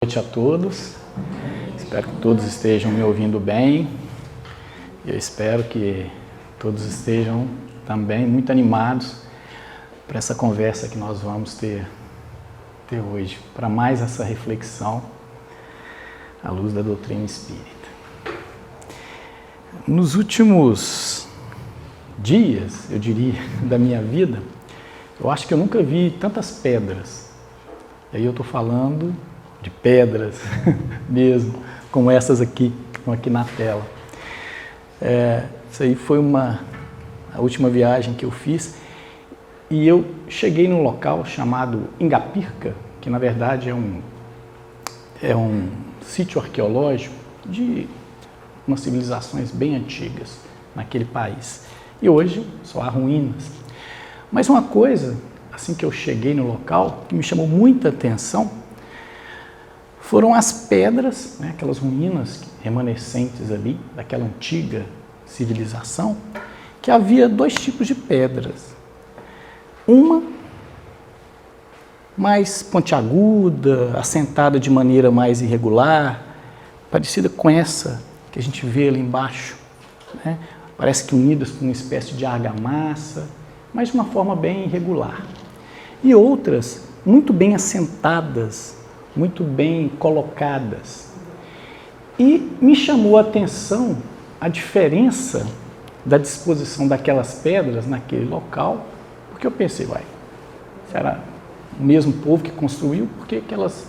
Boa noite a todos, espero que todos estejam me ouvindo bem. Eu espero que todos estejam também muito animados para essa conversa que nós vamos ter hoje, para mais essa reflexão à luz da doutrina espírita. Nos últimos dias, eu diria, da minha vida, eu acho que eu nunca vi tantas pedras. E aí eu estou falando de pedras mesmo, como essas aqui, estão aqui na tela. Isso aí foi a última viagem que eu fiz, e eu cheguei num local chamado Ingapirca, que na verdade é um sítio arqueológico de umas civilizações bem antigas naquele país. E hoje só há ruínas. Mas uma coisa, assim que eu cheguei no local, que me chamou muita atenção, foram as pedras, né, aquelas ruínas remanescentes ali, daquela antiga civilização, que havia dois tipos de pedras. Uma mais pontiaguda, assentada de maneira mais irregular, parecida com essa que a gente vê ali embaixo, né? Parece que unidas com uma espécie de argamassa, mas de uma forma bem irregular. E outras muito bem assentadas, muito bem colocadas. E me chamou a atenção a diferença da disposição daquelas pedras naquele local, porque eu pensei, será o mesmo povo que construiu? Por que elas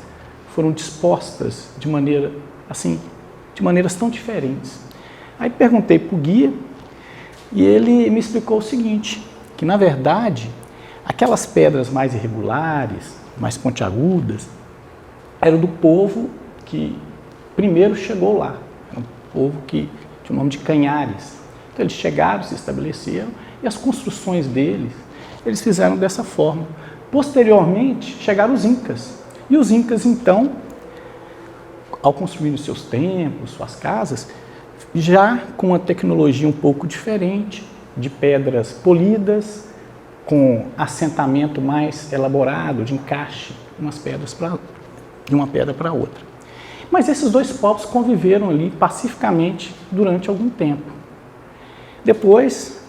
foram dispostas de maneiras tão diferentes? Aí perguntei para o guia, e ele me explicou o seguinte, que na verdade, aquelas pedras mais irregulares, mais pontiagudas, era do povo que primeiro chegou lá. Era um povo que tinha o nome de Canhares. Então eles chegaram, se estabeleceram, e as construções deles, eles fizeram dessa forma. Posteriormente, chegaram os Incas. E os Incas, então, ao construir os seus templos, suas casas, já com uma tecnologia um pouco diferente, de pedras polidas, com assentamento mais elaborado, de encaixe, de uma pedra para outra. Mas esses dois povos conviveram ali pacificamente durante algum tempo. Depois,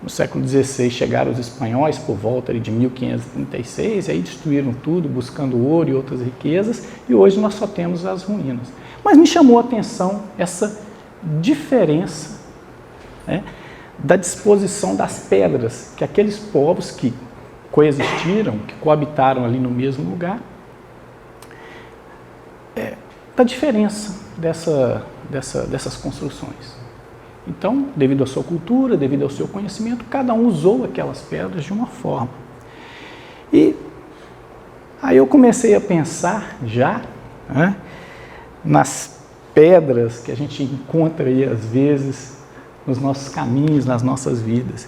no século XVI, chegaram os espanhóis por volta de 1536, e aí destruíram tudo, buscando ouro e outras riquezas, e hoje nós só temos as ruínas. Mas me chamou a atenção essa diferença, né, da disposição das pedras, que aqueles povos que coexistiram, que coabitaram ali no mesmo lugar, da diferença dessas construções. Então, devido à sua cultura, devido ao seu conhecimento, cada um usou aquelas pedras de uma forma. E aí eu comecei a pensar já, né, nas pedras que a gente encontra aí às vezes nos nossos caminhos, nas nossas vidas.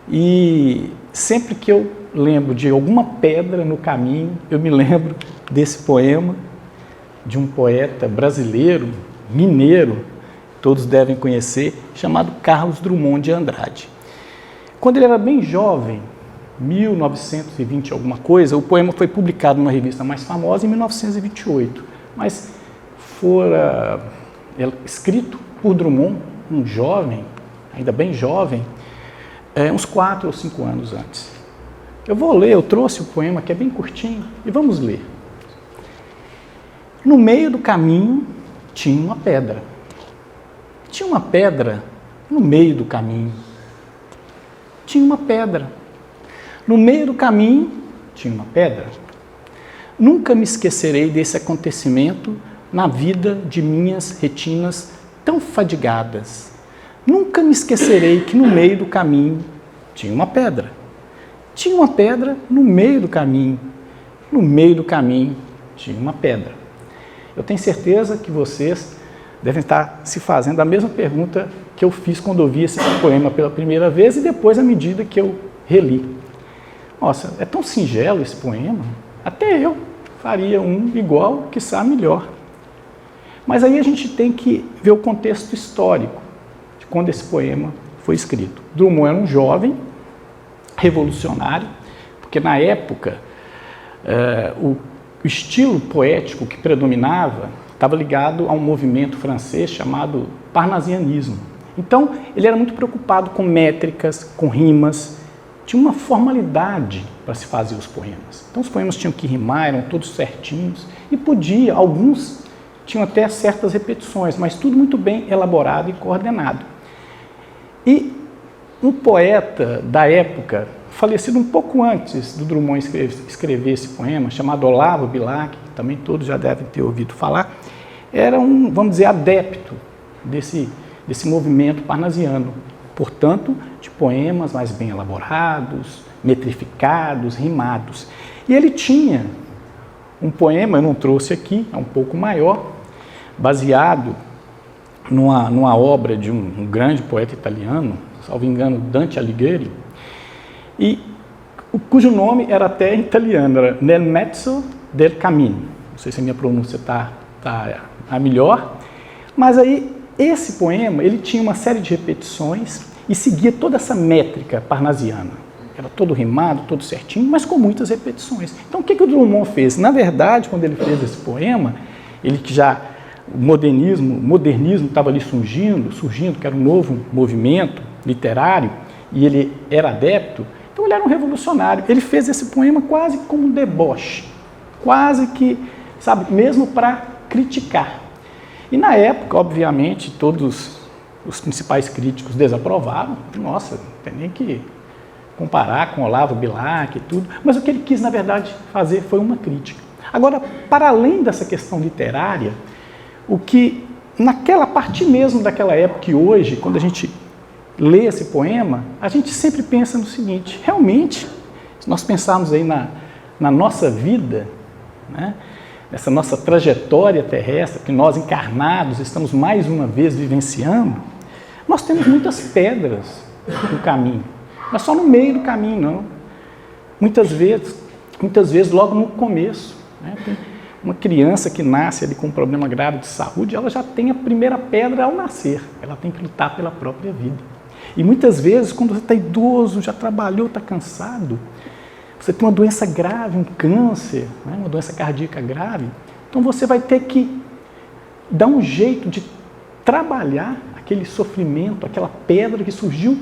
E sempre que eu lembro de alguma pedra no caminho, eu me lembro desse poema de um poeta brasileiro, mineiro, todos devem conhecer, chamado Carlos Drummond de Andrade. Quando ele era bem jovem, 1920 alguma coisa, o poema foi publicado numa revista mais famosa em 1928, mas fora escrito por Drummond, um jovem, ainda bem jovem, uns 4 ou 5 anos antes. Eu trouxe o poema que é bem curtinho e vamos ler. No meio do caminho tinha uma pedra. Tinha uma pedra no meio do caminho. Tinha uma pedra. No meio do caminho tinha uma pedra. Nunca me esquecerei desse acontecimento na vida de minhas retinas tão fadigadas. Nunca me esquecerei que no meio do caminho tinha uma pedra. Tinha uma pedra no meio do caminho. No meio do caminho tinha uma pedra. Eu tenho certeza que vocês devem estar se fazendo a mesma pergunta que eu fiz quando eu vi esse poema pela primeira vez e depois à medida que eu reli. Nossa, é tão singelo esse poema, até eu faria um igual, quiçá melhor. Mas aí a gente tem que ver o contexto histórico de quando esse poema foi escrito. Drummond era um jovem revolucionário, porque na época o o estilo poético que predominava estava ligado a um movimento francês chamado parnasianismo. Então, ele era muito preocupado com métricas, com rimas, tinha uma formalidade para se fazer os poemas. Então, os poemas tinham que rimar, eram todos certinhos, e podia, alguns tinham até certas repetições, mas tudo muito bem elaborado e coordenado. E um poeta da época, falecido um pouco antes do Drummond escrever esse poema, chamado Olavo Bilac, que também todos já devem ter ouvido falar, era um, vamos dizer, adepto desse movimento parnasiano, portanto, de poemas mais bem elaborados, metrificados, rimados. E ele tinha um poema, eu não trouxe aqui, é um pouco maior, baseado numa obra de um grande poeta italiano, salvo engano, Dante Alighieri, e cujo nome era até italiano, era Nel mezzo del cammino. Não sei se a minha pronúncia está a melhor, mas aí esse poema ele tinha uma série de repetições e seguia toda essa métrica parnasiana. Era todo rimado, todo certinho, mas com muitas repetições. Então o que o Drummond fez? Na verdade, quando ele fez esse poema, ele que já o modernismo estava ali surgindo, que era um novo movimento literário, e ele era adepto, então ele era um revolucionário. Ele fez esse poema quase como um deboche, quase que, sabe, mesmo para criticar. E na época, obviamente, todos os principais críticos desaprovaram. Nossa, não tem nem que comparar com Olavo Bilac e tudo. Mas o que ele quis, na verdade, fazer foi uma crítica. Agora, para além dessa questão literária, o que, naquela parte mesmo daquela época e hoje, quando a gente lê esse poema, a gente sempre pensa no seguinte, realmente, se nós pensarmos aí na nossa vida, né, nessa nossa trajetória terrestre, que nós encarnados estamos mais uma vez vivenciando, nós temos muitas pedras no caminho, mas só no meio do caminho, não. Muitas vezes logo no começo, né, tem uma criança que nasce ali com um problema grave de saúde, ela já tem a primeira pedra ao nascer, ela tem que lutar pela própria vida. E muitas vezes, quando você está idoso, já trabalhou, está cansado, você tem uma doença grave, um câncer, né, uma doença cardíaca grave, então você vai ter que dar um jeito de trabalhar aquele sofrimento, aquela pedra que surgiu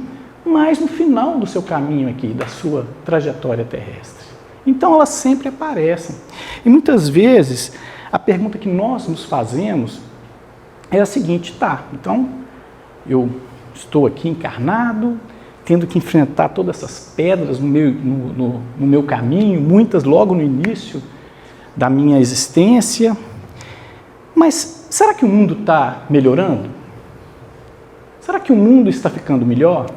mais no final do seu caminho aqui, da sua trajetória terrestre. Então elas sempre aparecem. E muitas vezes a pergunta que nós nos fazemos é a seguinte, tá, então eu estou aqui encarnado, tendo que enfrentar todas essas pedras no meu caminho, muitas logo no início da minha existência, mas será que o mundo está melhorando? Será que o mundo está ficando melhor?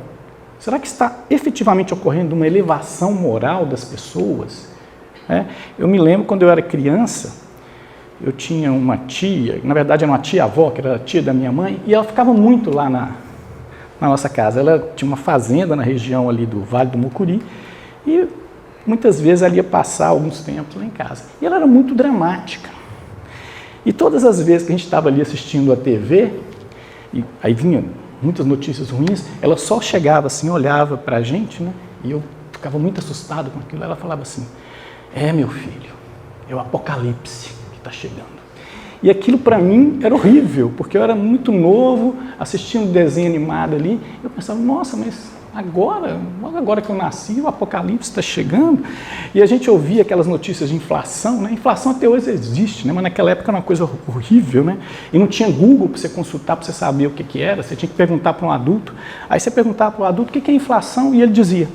Será que está efetivamente ocorrendo uma elevação moral das pessoas? Eu me lembro quando eu era criança, eu tinha uma tia, na verdade era uma tia-avó, que era a tia da minha mãe, e ela ficava muito lá na nossa casa. Ela tinha uma fazenda na região ali do Vale do Mucuri, e muitas vezes ela ia passar alguns tempos lá em casa. E ela era muito dramática. E todas as vezes que a gente estava ali assistindo a TV, e aí vinha muitas notícias ruins, ela só chegava assim, olhava para a gente, né? E eu ficava muito assustado com aquilo. Ela falava assim, meu filho, é o apocalipse que está chegando. E aquilo para mim era horrível, porque eu era muito novo, assistindo um desenho animado ali, eu pensava, nossa, mas agora que eu nasci, o apocalipse está chegando. E a gente ouvia aquelas notícias de inflação, né? Inflação até hoje existe, né? Mas naquela época era uma coisa horrível, né? E não tinha Google para você consultar, para você saber o que era, você tinha que perguntar para um adulto. Aí você perguntava para o adulto o que é inflação, e ele dizia,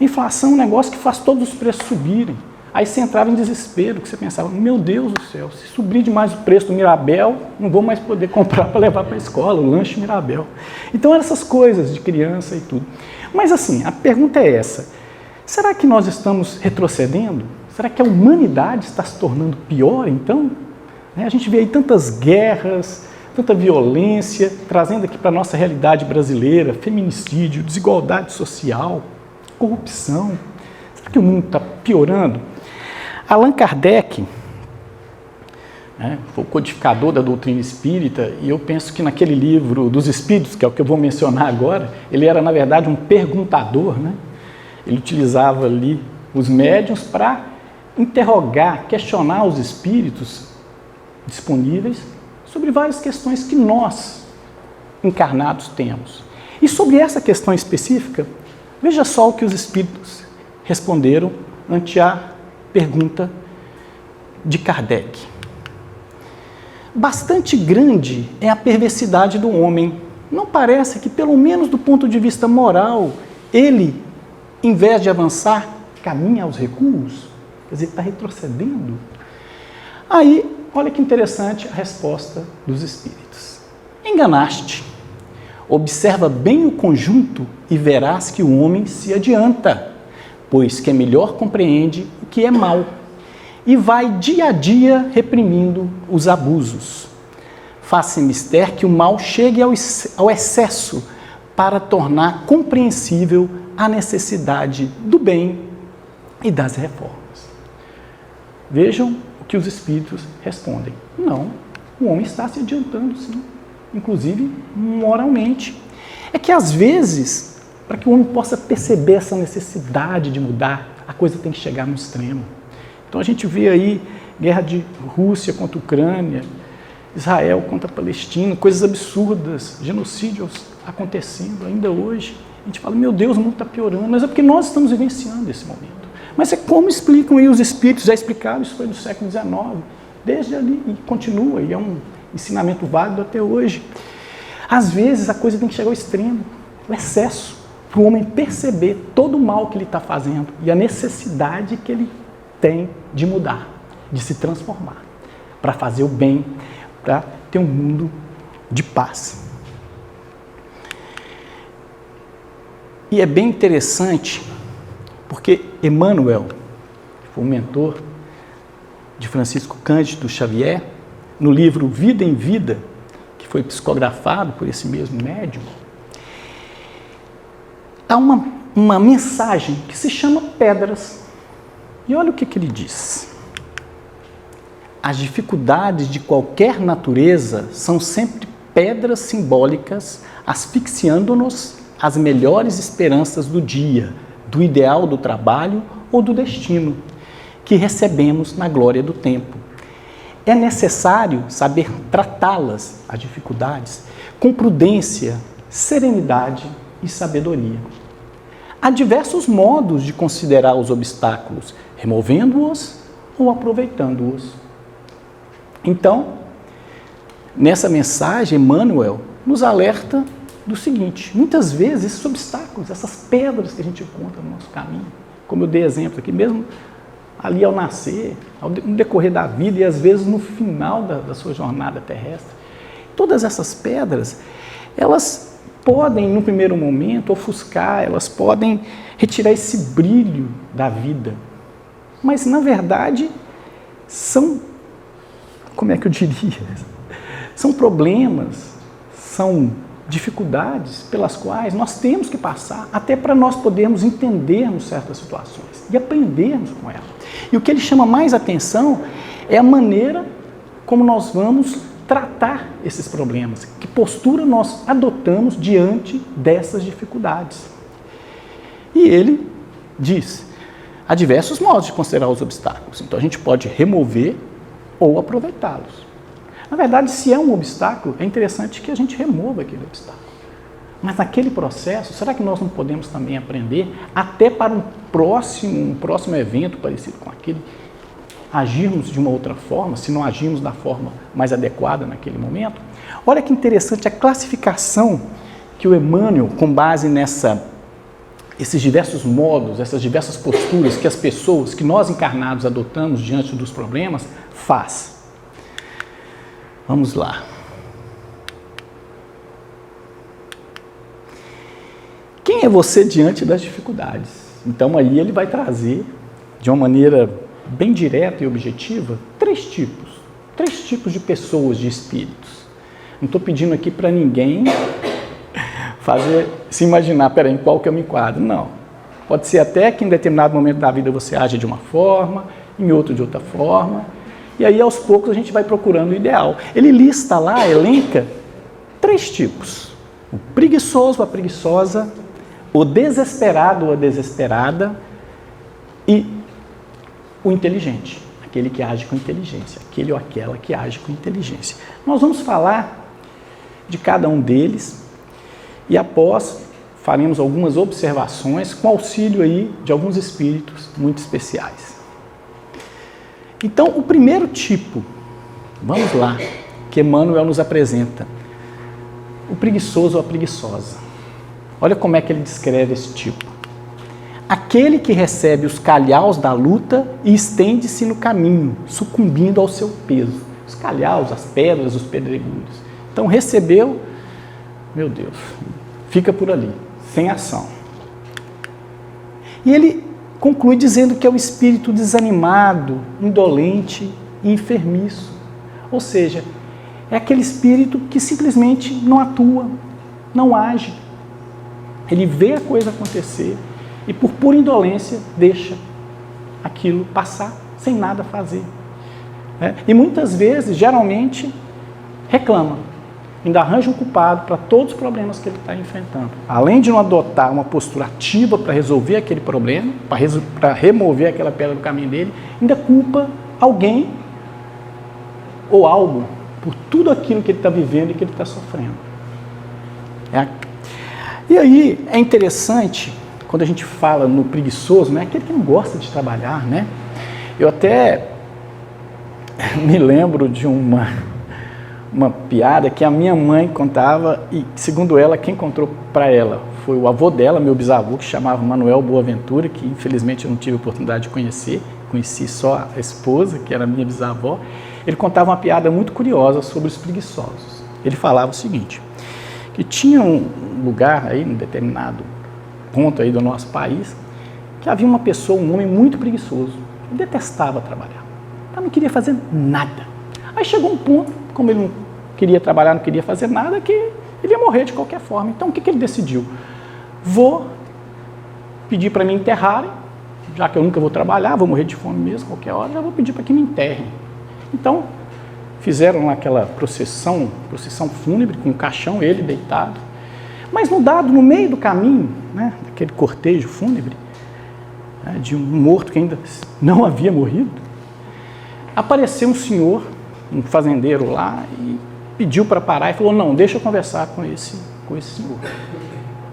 inflação é um negócio que faz todos os preços subirem. Aí você entrava em desespero, que você pensava, meu Deus do céu, se subir demais o preço do Mirabel, não vou mais poder comprar para levar para a escola, o lanche Mirabel. Então eram essas coisas de criança e tudo. Mas assim, a pergunta é essa, será que nós estamos retrocedendo? Será que a humanidade está se tornando pior então? A gente vê aí tantas guerras, tanta violência, trazendo aqui para a nossa realidade brasileira, feminicídio, desigualdade social, corrupção. Será que o mundo está piorando? Allan Kardec, foi o codificador da doutrina espírita, e eu penso que naquele livro dos Espíritos, que é o que eu vou mencionar agora, ele era, na verdade, um perguntador, né? Ele utilizava ali os médiuns para interrogar, questionar os espíritos disponíveis sobre várias questões que nós, encarnados, temos. E sobre essa questão específica, veja só o que os espíritos responderam ante a pergunta de Kardec. Bastante grande é a perversidade do homem. Não parece que, pelo menos do ponto de vista moral, ele, em vez de avançar, caminha aos recuos? Quer dizer, está retrocedendo. Aí, olha que interessante a resposta dos espíritos. Enganaste. Observa bem o conjunto e verás que o homem se adianta, pois que melhor compreende o que é mal e vai dia a dia reprimindo os abusos. Faz-se mister que o mal chegue ao excesso para tornar compreensível a necessidade do bem e das reformas. Vejam o que os espíritos respondem. Não, o homem está se adiantando, sim, inclusive moralmente. É que às vezes, para que o homem possa perceber essa necessidade de mudar, a coisa tem que chegar no extremo. Então a gente vê aí guerra de Rússia contra a Ucrânia, Israel contra a Palestina, coisas absurdas, genocídios acontecendo ainda hoje. A gente fala, meu Deus, o mundo está piorando, mas é porque nós estamos vivenciando esse momento. Mas é como explicam aí os espíritos, já explicaram, isso foi no século XIX, desde ali, e continua, e é um ensinamento válido até hoje. Às vezes a coisa tem que chegar ao extremo, o excesso, para o homem perceber todo o mal que ele está fazendo e a necessidade que ele tem de mudar, de se transformar, para fazer o bem, para ter um mundo de paz. E é bem interessante, porque Emmanuel, que foi um mentor de Francisco Cândido Xavier, no livro Vida em Vida, que foi psicografado por esse mesmo médium, há uma mensagem que se chama Pedras. E olha o que ele diz. As dificuldades de qualquer natureza são sempre pedras simbólicas, asfixiando-nos as melhores esperanças do dia, do ideal do trabalho ou do destino, que recebemos na glória do tempo. É necessário saber tratá-las, as dificuldades, com prudência, serenidade e sabedoria. Há diversos modos de considerar os obstáculos, removendo-os ou aproveitando-os. Então, nessa mensagem, Emmanuel nos alerta do seguinte: muitas vezes esses obstáculos, essas pedras que a gente encontra no nosso caminho, como eu dei exemplo aqui, mesmo ali ao nascer, no decorrer da vida e às vezes no final da sua jornada terrestre, todas essas pedras, elas podem, no primeiro momento, ofuscar, elas podem retirar esse brilho da vida. Mas, na verdade, são, como é que eu diria? São problemas, são dificuldades pelas quais nós temos que passar até para nós podermos entendermos certas situações e aprendermos com elas. E o que ele chama mais atenção é a maneira como nós vamos tratar esses problemas, que postura nós adotamos diante dessas dificuldades. E ele diz, há diversos modos de considerar os obstáculos, então a gente pode remover ou aproveitá-los. Na verdade, se é um obstáculo, é interessante que a gente remova aquele obstáculo. Mas naquele processo, será que nós não podemos também aprender, até para um próximo evento parecido com aquele, agirmos de uma outra forma, se não agirmos da forma mais adequada naquele momento? Olha que interessante a classificação que o Emmanuel, com base esses diversos modos, essas diversas posturas que as pessoas, que nós encarnados adotamos diante dos problemas, faz. Vamos lá. Quem é você diante das dificuldades? Então aí ele vai trazer, de uma maneira bem direta e objetiva, três tipos de pessoas, de espíritos. Não estou pedindo aqui para ninguém se imaginar, peraí, em qual que eu me enquadro. Não. Pode ser até que em determinado momento da vida você age de uma forma, em outro de outra forma, e aí aos poucos a gente vai procurando o ideal. Ele lista lá, elenca, 3 tipos. O preguiçoso, a preguiçosa, o desesperado ou a desesperada e o inteligente, aquele que age com inteligência, aquele ou aquela que age com inteligência. Nós vamos falar de cada um deles e após faremos algumas observações com auxílio aí de alguns espíritos muito especiais. Então, o primeiro tipo, vamos lá, que Emmanuel nos apresenta, o preguiçoso ou a preguiçosa. Olha como é que ele descreve esse tipo. Aquele que recebe os calhaus da luta e estende-se no caminho, sucumbindo ao seu peso. Os calhaus, as pedras, os pedregulhos. Então, recebeu, meu Deus, fica por ali, sem ação. E ele conclui dizendo que é o espírito desanimado, indolente e enfermiço. Ou seja, é aquele espírito que simplesmente não atua, não age. Ele vê a coisa acontecer e por pura indolência deixa aquilo passar sem nada fazer. E muitas vezes, geralmente, reclama. Ainda arranja um culpado para todos os problemas que ele está enfrentando. Além de não adotar uma postura ativa para resolver aquele problema, para remover aquela pedra do caminho dele, ainda culpa alguém ou algo por tudo aquilo que ele está vivendo e que ele está sofrendo. E aí é interessante, quando a gente fala no preguiçoso, né, aquele que não gosta de trabalhar, né? Eu até me lembro de uma piada que a minha mãe contava e, segundo ela, quem contou para ela foi o avô dela, meu bisavô, que chamava Manuel Boaventura, que infelizmente eu não tive a oportunidade de conhecer, conheci só a esposa, que era minha bisavó. Ele contava uma piada muito curiosa sobre os preguiçosos. Ele falava o seguinte, que tinha um lugar aí, num determinado ponto aí do nosso país, que havia uma pessoa, um homem muito preguiçoso, que detestava trabalhar, não queria fazer nada. Aí chegou um ponto, como ele não queria trabalhar, não queria fazer nada, que ele ia morrer de qualquer forma. Então, o que ele decidiu? Vou pedir para me enterrarem, já que eu nunca vou trabalhar, vou morrer de fome mesmo, qualquer hora, já vou pedir para que me enterrem. Então, fizeram lá aquela procissão fúnebre, com um caixão, ele deitado. Mas no meio do caminho, né, daquele cortejo fúnebre, né, de um morto que ainda não havia morrido, apareceu um senhor, um fazendeiro lá, e pediu para parar e falou, não, deixa eu conversar com esse senhor.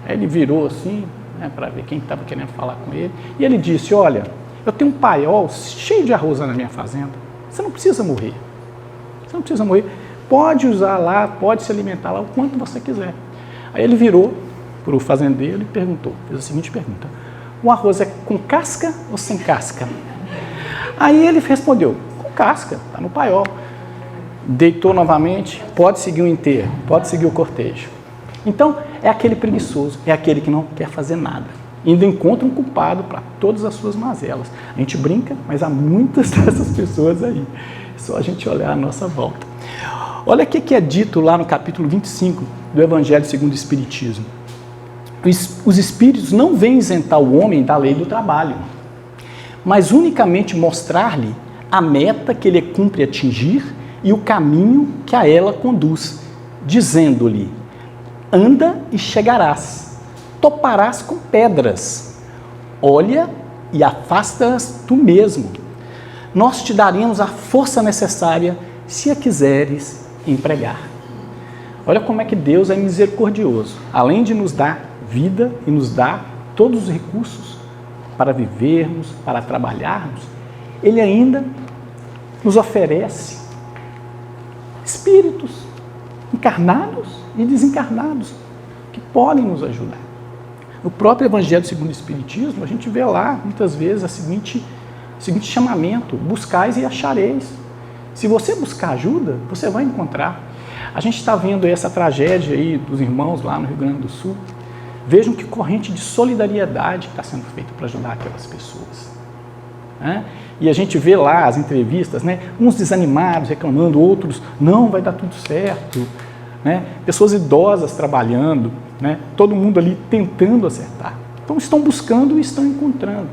Aí ele virou assim, né, para ver quem estava querendo falar com ele, e ele disse, olha, eu tenho um paiol cheio de arroz na minha fazenda, você não precisa morrer, pode usar lá, pode se alimentar lá o quanto você quiser. Aí ele virou para o fazendeiro e perguntou, fez a seguinte pergunta, o arroz é com casca ou sem casca? Aí ele respondeu, com casca, está no paiol. Deitou novamente, pode seguir o enterro, pode seguir o cortejo. Então, é aquele preguiçoso, é aquele que não quer fazer nada. Ainda encontra um culpado para todas as suas mazelas. A gente brinca, mas há muitas dessas pessoas aí. É só a gente olhar à nossa volta. Olha o que é dito lá no capítulo 25 do Evangelho segundo o Espiritismo. Os Espíritos não vêm isentar o homem da lei do trabalho, mas unicamente mostrar-lhe a meta que ele cumpre atingir e o caminho que a ela conduz, dizendo-lhe, anda e chegarás, toparás com pedras, olha e afasta-as tu mesmo. Nós te daremos a força necessária se a quiseres empregar. Olha como é que Deus é misericordioso. Além de nos dar vida e nos dar todos os recursos para vivermos, para trabalharmos, Ele ainda nos oferece espíritos encarnados e desencarnados que podem nos ajudar. No próprio Evangelho segundo o Espiritismo, a gente vê lá, muitas vezes, o seguinte chamamento, buscais e achareis. Se você buscar ajuda, você vai encontrar. A gente está vendo essa tragédia aí dos irmãos lá no Rio Grande do Sul. Vejam que corrente de solidariedade que está sendo feita para ajudar aquelas pessoas. E a gente vê lá as entrevistas, né? Uns desanimados, reclamando, outros, não, vai dar tudo certo. Né? Pessoas idosas trabalhando, né? Todo mundo ali tentando acertar. Então estão buscando e estão encontrando.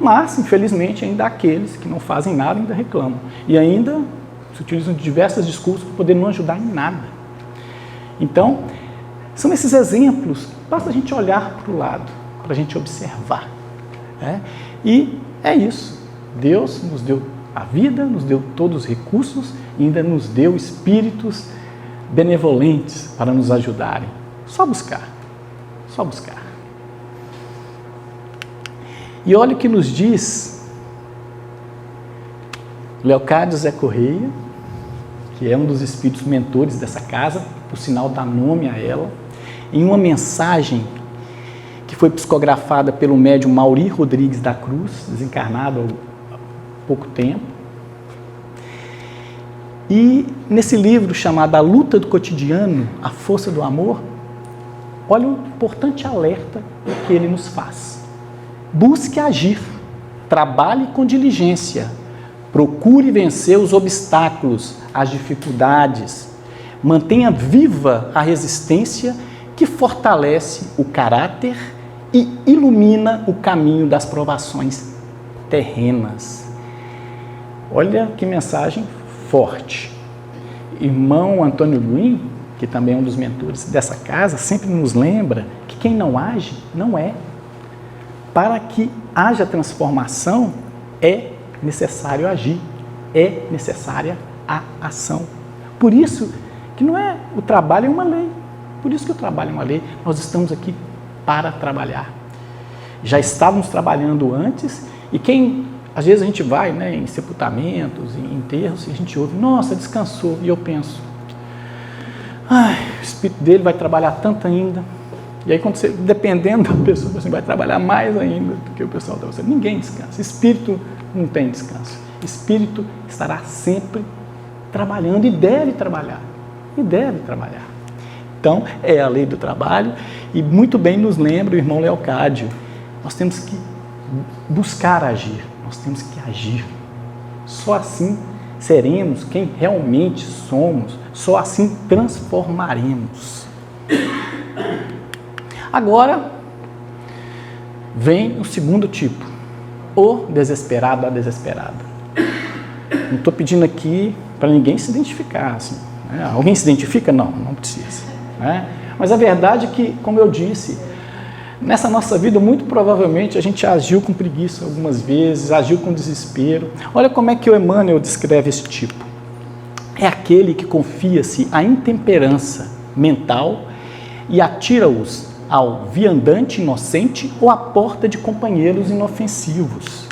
Mas, infelizmente, ainda há aqueles que não fazem nada e ainda reclamam. E ainda se utilizam de diversas desculpas para poder não ajudar em nada. Então, são esses exemplos, basta a gente olhar para o lado, para a gente observar. E é isso. Deus nos deu a vida, nos deu todos os recursos e ainda nos deu espíritos benevolentes para nos ajudarem. Só buscar, só buscar. E olha o que nos diz Leocádio Zé Correia, que é um dos espíritos mentores dessa casa, por sinal dá nome a ela, em uma mensagem que foi psicografada pelo médium Mauri Rodrigues da Cruz, desencarnado há pouco tempo. E nesse livro chamado A Luta do Cotidiano, A Força do Amor, olha o importante alerta que ele nos faz. Busque agir, trabalhe com diligência, procure vencer os obstáculos, as dificuldades, mantenha viva a resistência que fortalece o caráter e ilumina o caminho das provações terrenas. Olha que mensagem forte. Irmão Antônio Green, que também é um dos mentores dessa casa, sempre nos lembra que quem não age, não é. Para que haja transformação, é necessário agir, é necessária a ação. Por isso que não é o trabalho, é uma lei. Por isso que o trabalho é uma lei. Nós estamos aqui para trabalhar. Já estávamos trabalhando antes e às vezes a gente vai, né, em sepultamentos, em enterros, e a gente ouve, nossa, descansou. E eu penso, o espírito dele vai trabalhar tanto ainda. E aí, dependendo da pessoa, você vai trabalhar mais ainda do que o pessoal está fazendo. Ninguém descansa. Espírito não tem descanso. Espírito estará sempre trabalhando e deve trabalhar. E deve trabalhar. Então, é a lei do trabalho e muito bem nos lembra o irmão Leocádio. Nós temos que buscar agir. Nós temos que agir. Só assim seremos quem realmente somos. Só assim transformaremos. Agora, vem o segundo tipo. O desesperado, a desesperada. Não estou pedindo aqui para ninguém se identificar. Assim, né? Alguém se identifica? Não, não precisa. Né? Mas a verdade é que, como eu disse, nessa nossa vida, muito provavelmente, a gente agiu com preguiça algumas vezes, agiu com desespero. Olha como é que o Emmanuel descreve esse tipo. É aquele que confia-se à intemperança mental e atira-os ao viandante inocente ou à porta de companheiros inofensivos.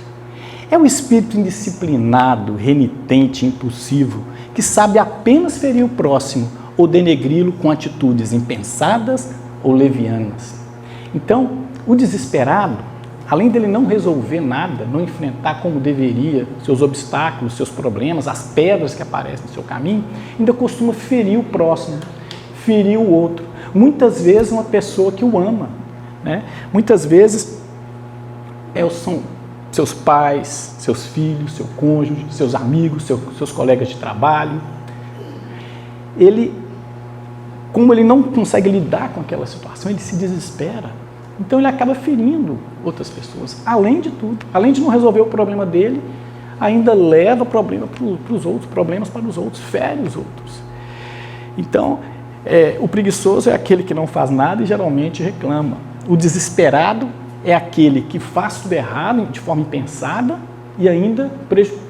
É o espírito indisciplinado, renitente, impulsivo, que sabe apenas ferir o próximo ou denegri-lo com atitudes impensadas ou levianas. Então, o desesperado, além dele não resolver nada, não enfrentar como deveria seus obstáculos, seus problemas, as pedras que aparecem no seu caminho, ainda costuma ferir o próximo, ferir o outro. Muitas vezes uma pessoa que o ama, né? Muitas vezes são seus pais, seus filhos, seu cônjuge, seus amigos, seus colegas de trabalho. Como ele não consegue lidar com aquela situação, ele se desespera. Então ele acaba ferindo outras pessoas. Além de tudo, além de não resolver o problema dele, ainda leva problema para os outros, problemas para os outros, fere os outros. Então, o preguiçoso é aquele que não faz nada e geralmente reclama. O desesperado é aquele que faz tudo errado, de forma impensada, e ainda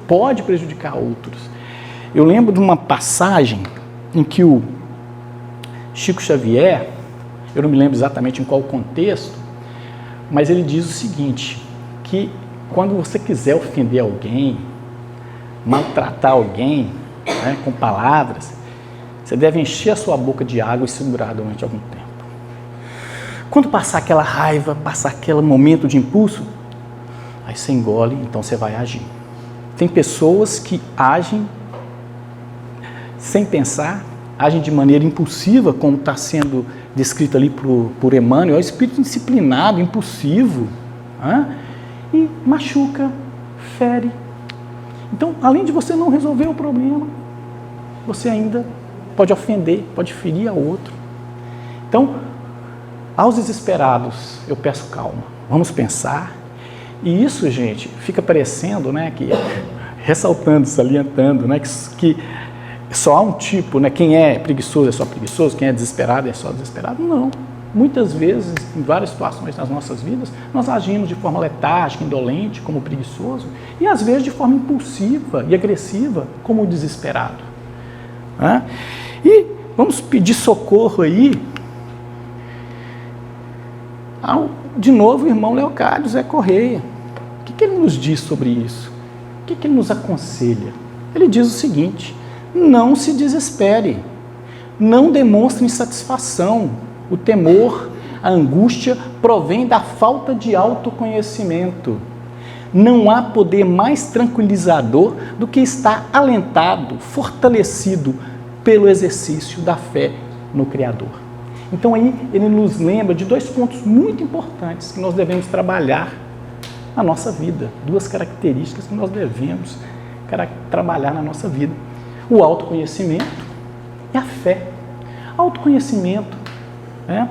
pode prejudicar outros. Eu lembro de uma passagem em que o Chico Xavier, eu não me lembro exatamente em qual contexto, mas ele diz o seguinte, que quando você quiser ofender alguém, maltratar alguém, né, com palavras, você deve encher a sua boca de água e segurar durante algum tempo. Quando passar aquela raiva, passar aquele momento de impulso, aí você engole, então você vai agir. Tem pessoas que agem sem pensar, agem de maneira impulsiva, como está sendo descrito ali por Emmanuel, é o espírito indisciplinado, impulsivo, e machuca, fere. Então, além de você não resolver o problema, você ainda pode ofender, pode ferir ao outro. Então, aos desesperados, eu peço calma, vamos pensar. E isso, gente, fica parecendo, né, que, ressaltando, salientando, né, que só há um tipo, né, quem é preguiçoso é só preguiçoso, quem é desesperado é só desesperado. Não, Muitas vezes, em várias situações das nossas vidas, nós agimos de forma letárgica, indolente, como preguiçoso, e às vezes de forma impulsiva e agressiva, como o desesperado. E vamos pedir socorro aí de novo, o irmão Leocádio Zé Correia. O que ele nos diz sobre isso? O que ele nos aconselha? Ele diz o seguinte: não se desespere, não demonstre insatisfação. O temor, a angústia provém da falta de autoconhecimento. Não há poder mais tranquilizador do que estar alentado, fortalecido pelo exercício da fé no Criador. Então aí ele nos lembra de dois pontos muito importantes que nós devemos trabalhar na nossa vida, duas características que nós devemos trabalhar na nossa vida: o autoconhecimento e a fé. Autoconhecimento, né?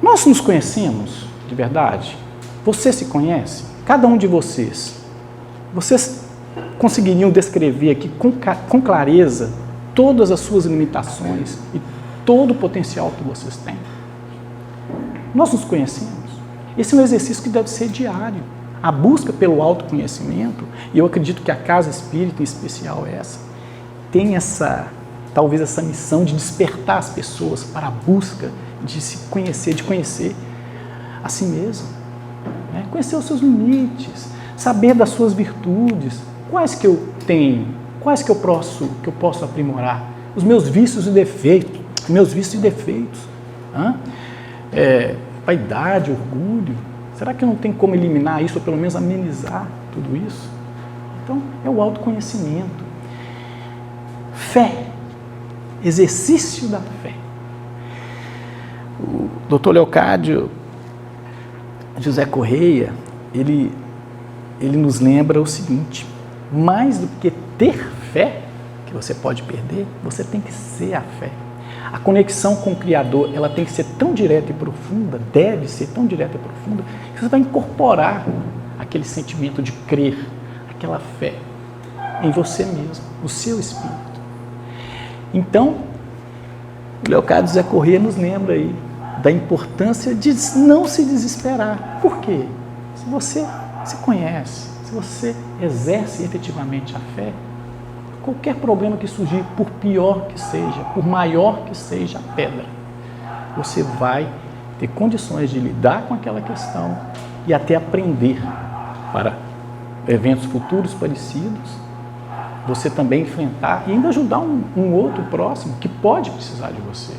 Nós nos conhecemos de verdade? Você se conhece? Cada um de vocês conseguiriam descrever aqui com clareza todas as suas limitações e todo o potencial que vocês têm? Nós nos conhecemos? Esse é um exercício que deve ser diário. A busca pelo autoconhecimento, e eu acredito que a Casa Espírita, em especial essa, tem talvez essa missão de despertar as pessoas para a busca de se conhecer, de conhecer a si mesmo, né? Conhecer os seus limites, saber das suas virtudes, quais que eu tenho, quais que eu posso aprimorar, os meus vícios e defeitos, vaidade, orgulho. Será que eu não tenho como eliminar isso, ou pelo menos amenizar tudo isso? Então, é o autoconhecimento. Fé, exercício da fé. O Dr. Leocádio José Correia, ele nos lembra o seguinte: mais do que ter fé, que você pode perder, você tem que ser a fé. A conexão com o Criador, ela tem que ser tão direta e profunda, deve ser tão direta e profunda, que você vai incorporar aquele sentimento de crer, aquela fé em você mesmo, no seu espírito. Então, o Leocádio Zé Correia nos lembra aí da importância de não se desesperar. Por quê? Se você se conhece, se você exerce efetivamente a fé, qualquer problema que surgir, por pior que seja, por maior que seja a pedra, você vai ter condições de lidar com aquela questão e até aprender para eventos futuros parecidos, você também enfrentar e ainda ajudar um outro próximo que pode precisar de você.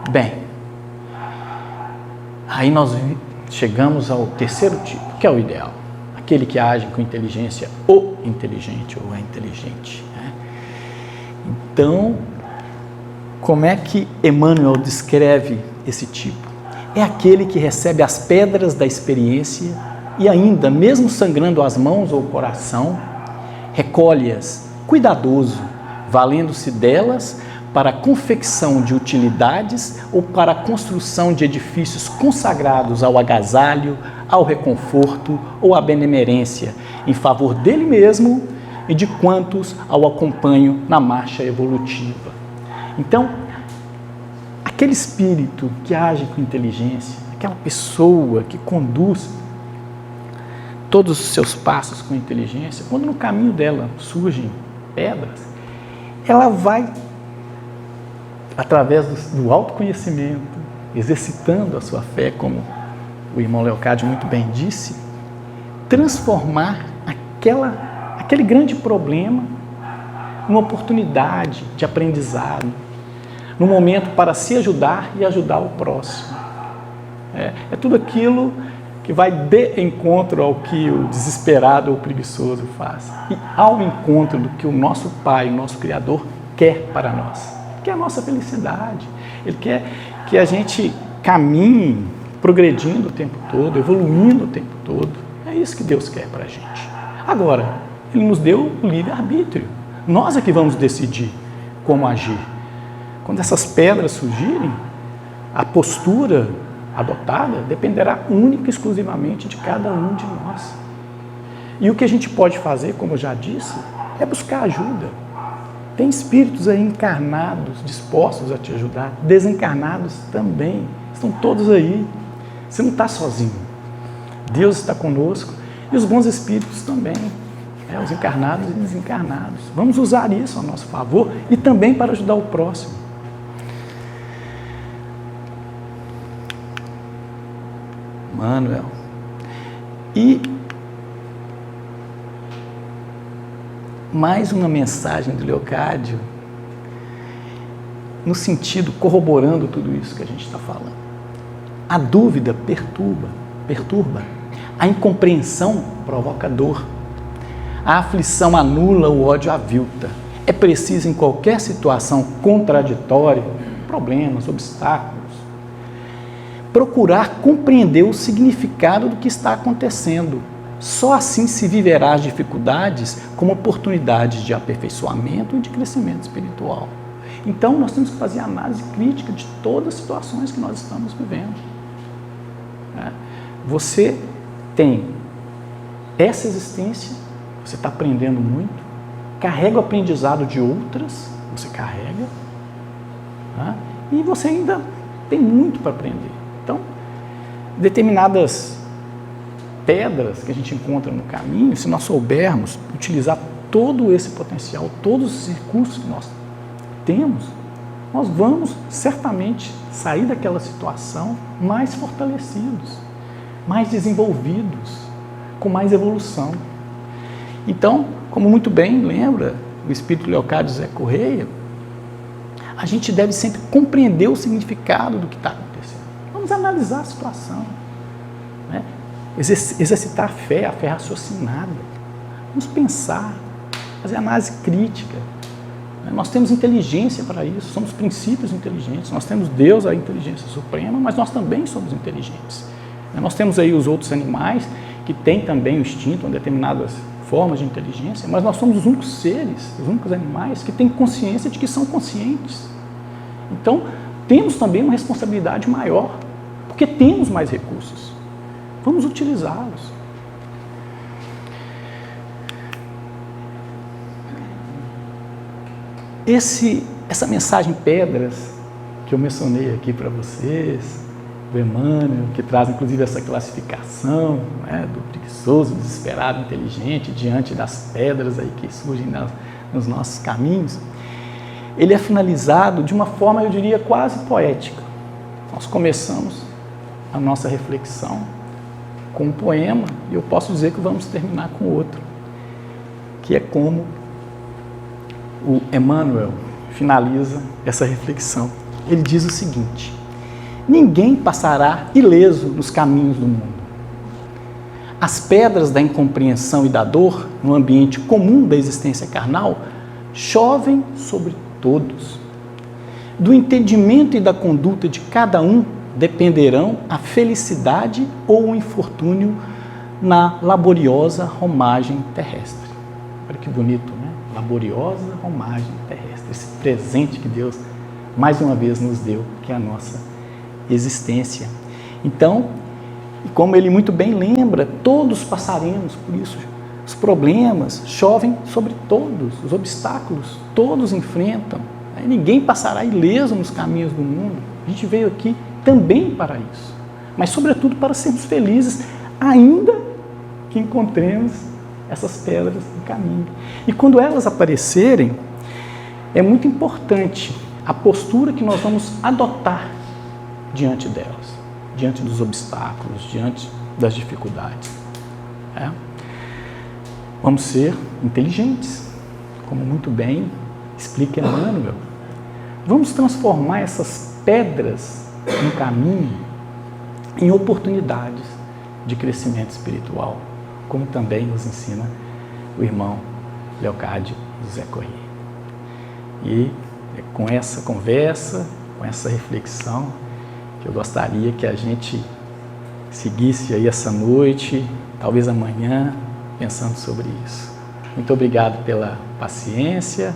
Bem, aí nós chegamos ao terceiro tipo, que é o ideal. Aquele que age com inteligência, o inteligente ou a inteligente, né? Então, como é que Emmanuel descreve esse tipo? É aquele que recebe as pedras da experiência e ainda, mesmo sangrando as mãos ou o coração, recolhe-as cuidadoso, valendo-se delas para a confecção de utilidades ou para a construção de edifícios consagrados ao agasalho, ao reconforto ou à benemerência, em favor dele mesmo e de quantos ao acompanham na marcha evolutiva. Então, aquele espírito que age com inteligência, aquela pessoa que conduz todos os seus passos com inteligência, quando no caminho dela surgem pedras, ela vai, através do autoconhecimento, exercitando a sua fé, como o irmão Leocádio muito bem disse, transformar aquele grande problema numa oportunidade de aprendizado, num momento para se ajudar e ajudar o próximo. É tudo aquilo que vai de encontro ao que o desesperado ou o preguiçoso faz, e ao encontro do que o nosso Pai, o nosso Criador, quer para nós, que é a nossa felicidade. Ele quer que a gente caminhe progredindo o tempo todo, evoluindo o tempo todo. É isso que Deus quer para a gente. Agora, Ele nos deu o livre-arbítrio. Nós é que vamos decidir como agir. Quando essas pedras surgirem, a postura adotada dependerá única e exclusivamente de cada um de nós. E o que a gente pode fazer, como eu já disse, é buscar ajuda. Tem espíritos aí encarnados, dispostos a te ajudar, desencarnados também, estão todos aí. Você não está sozinho. Deus está conosco e os bons espíritos também, os encarnados e desencarnados. Vamos usar isso a nosso favor e também para ajudar o próximo. Manuel. E mais uma mensagem do Leocádio, no sentido, corroborando tudo isso que a gente está falando. A dúvida perturba. A incompreensão provoca dor. A aflição anula, o ódio avilta. É preciso, em qualquer situação contraditória, problemas, obstáculos, procurar compreender o significado do que está acontecendo. Só assim se viverá as dificuldades como oportunidades de aperfeiçoamento e de crescimento espiritual. Então, nós temos que fazer análise crítica de todas as situações que nós estamos vivendo. Você tem essa existência, você está aprendendo muito, carrega o aprendizado de outras, você carrega, e você ainda tem muito para aprender. Então, determinadas pedras que a gente encontra no caminho, se nós soubermos utilizar todo esse potencial, todos os recursos que nós temos, nós vamos certamente sair daquela situação mais fortalecidos, mais desenvolvidos, com mais evolução. Então, como muito bem lembra o Espírito Leocádio José Correia, a gente deve sempre compreender o significado do que está acontecendo. Vamos analisar a situação, exercitar a fé raciocinada. Vamos pensar, fazer análise crítica. Nós temos inteligência para isso, somos princípios inteligentes, nós temos Deus, a inteligência suprema, mas nós também somos inteligentes. Nós temos aí os outros animais que têm também o instinto, determinadas formas de inteligência, mas nós somos os únicos seres, os únicos animais que têm consciência de que são conscientes. Então, temos também uma responsabilidade maior, porque temos mais recursos. Vamos utilizá-los. Essa mensagem pedras que eu mencionei aqui para vocês, do Emmanuel, que traz inclusive essa classificação do preguiçoso, desesperado, inteligente, diante das pedras aí que surgem nos nossos caminhos, ele é finalizado de uma forma, eu diria, quase poética. Nós começamos a nossa reflexão com um poema, e eu posso dizer que vamos terminar com outro, que é como o Emmanuel finaliza essa reflexão. Ele diz o seguinte: ninguém passará ileso nos caminhos do mundo. As pedras da incompreensão e da dor, no ambiente comum da existência carnal, chovem sobre todos. Do entendimento e da conduta de cada um dependerão a felicidade ou o infortúnio na laboriosa romagem terrestre. Olha que bonito, né? Laboriosa romagem terrestre. Esse presente que Deus, mais uma vez, nos deu, que é a nossa existência. Então, como ele muito bem lembra, todos passaremos por isso. Os problemas chovem sobre todos, os obstáculos todos enfrentam. Ninguém passará ileso nos caminhos do mundo. A gente veio aqui também para isso, mas sobretudo para sermos felizes, ainda que encontremos essas pedras no caminho. E quando elas aparecerem, é muito importante a postura que nós vamos adotar diante delas, diante dos obstáculos, diante das dificuldades. Vamos ser inteligentes, como muito bem explica Emmanuel. Vamos transformar essas pedras no caminho em oportunidades de crescimento espiritual, como também nos ensina o irmão Leocádio José Correia. E é com essa conversa, com essa reflexão, que eu gostaria que a gente seguisse aí essa noite, talvez amanhã, pensando sobre isso. Muito obrigado pela paciência.